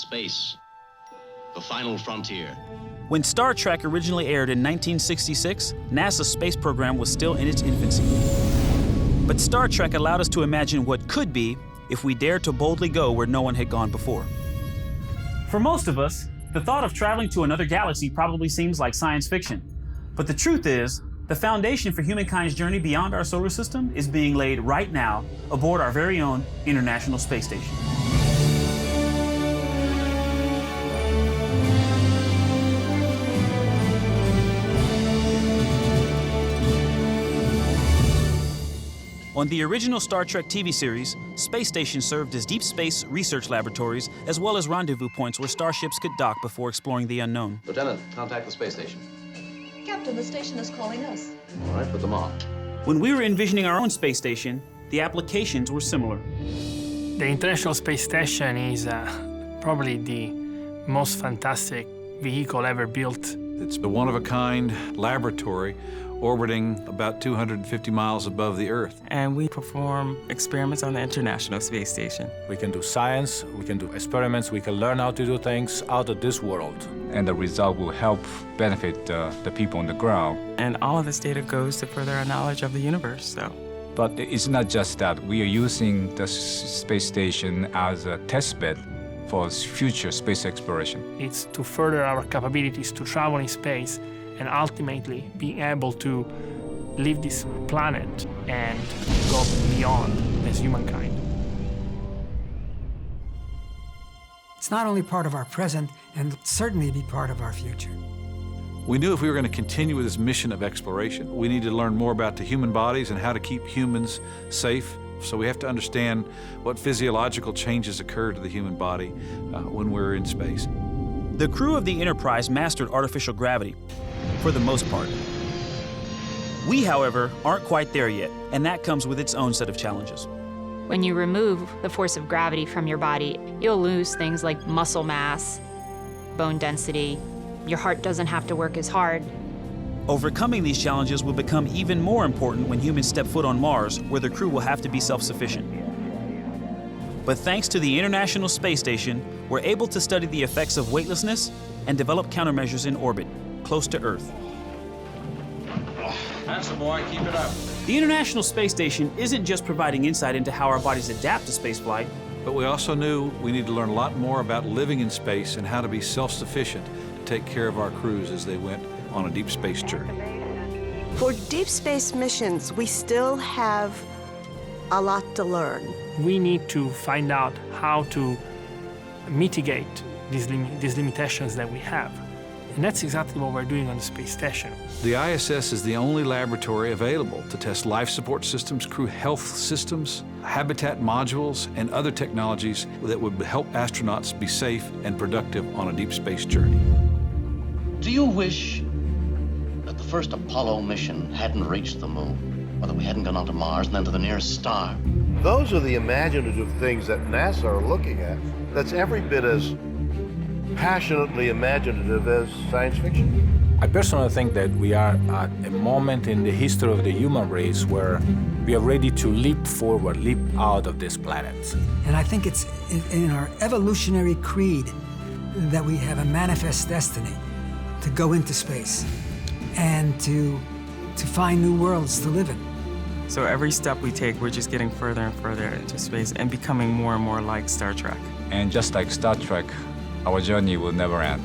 Space, the final frontier. When Star Trek originally aired in 1966, NASA's space program was still in its infancy. But Star Trek allowed us to imagine what could be if we dared to boldly go where no one had gone before. For most of us, the thought of traveling to another galaxy probably seems like science fiction. But the truth is, the foundation for humankind's journey beyond our solar system is being laid right now aboard our very own International Space Station. On the original Star Trek TV series, space stations served as deep space research laboratories as well as rendezvous points where starships could dock before exploring the unknown. Lieutenant, contact the space station. Captain, the station is calling us. All right, put them on. When we were envisioning our own space station, the applications were similar. The International Space Station is probably the most fantastic vehicle ever built. It's a one-of-a-kind laboratory orbiting about 250 miles above the Earth. And we perform experiments on the International Space Station. We can do science, we can do experiments, we can learn how to do things out of this world. And the result will help benefit the people on the ground. And all of this data goes to further our knowledge of the universe, so. But it's not just that. We are using the space station as a test bed for future space exploration. It's to further our capabilities to travel in space and ultimately being able to leave this planet and go beyond as humankind. It's not only part of our present, and certainly be part of our future. We knew if we were going to continue with this mission of exploration, we need to learn more about the human bodies and how to keep humans safe. So we have to understand what physiological changes occur to the human body when we're in space. The crew of the Enterprise mastered artificial gravity, for the most part. We, however, aren't quite there yet, and that comes with its own set of challenges. When you remove the force of gravity from your body, you'll lose things like muscle mass, bone density. Your heart doesn't have to work as hard. Overcoming these challenges will become even more important when humans step foot on Mars, where the crew will have to be self-sufficient. But thanks to the International Space Station, we're able to study the effects of weightlessness and develop countermeasures in orbit, close to Earth. Handsome boy, keep it up. The International Space Station isn't just providing insight into how our bodies adapt to spaceflight, but we also knew we need to learn a lot more about living in space and how to be self-sufficient to take care of our crews as they went on a deep space journey. For deep space missions, we still have a lot to learn. We need to find out how to mitigate these limitations that we have. And that's exactly what we're doing on the space station. The ISS is the only laboratory available to test life support systems, crew health systems, habitat modules, and other technologies that would help astronauts be safe and productive on a deep space journey. Do you wish that the first Apollo mission hadn't reached the moon, or that we hadn't gone on to Mars and then to the nearest star? Those are the imaginative things that NASA are looking at. That's every bit as passionately imaginative as science fiction. I personally think that we are at a moment in the history of the human race where we are ready to leap forward, leap out of this planet. And I think it's in our evolutionary creed that we have a manifest destiny to go into space and to find new worlds to live in. So every step we take, we're just getting further and further into space and becoming more and more like Star Trek. And just like Star Trek, our journey will never end.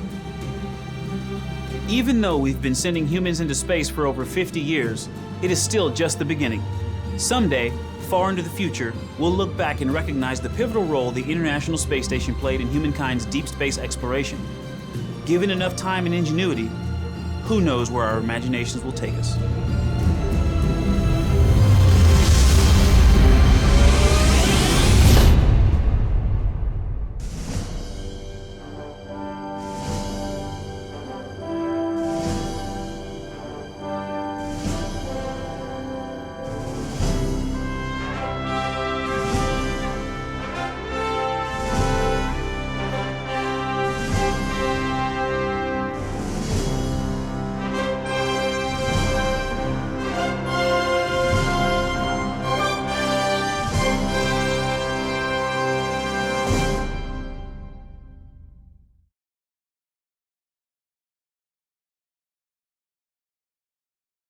Even though we've been sending humans into space for over 50 years, it is still just the beginning. Someday, far into the future, we'll look back and recognize the pivotal role the International Space Station played in humankind's deep space exploration. Given enough time and ingenuity, who knows where our imaginations will take us.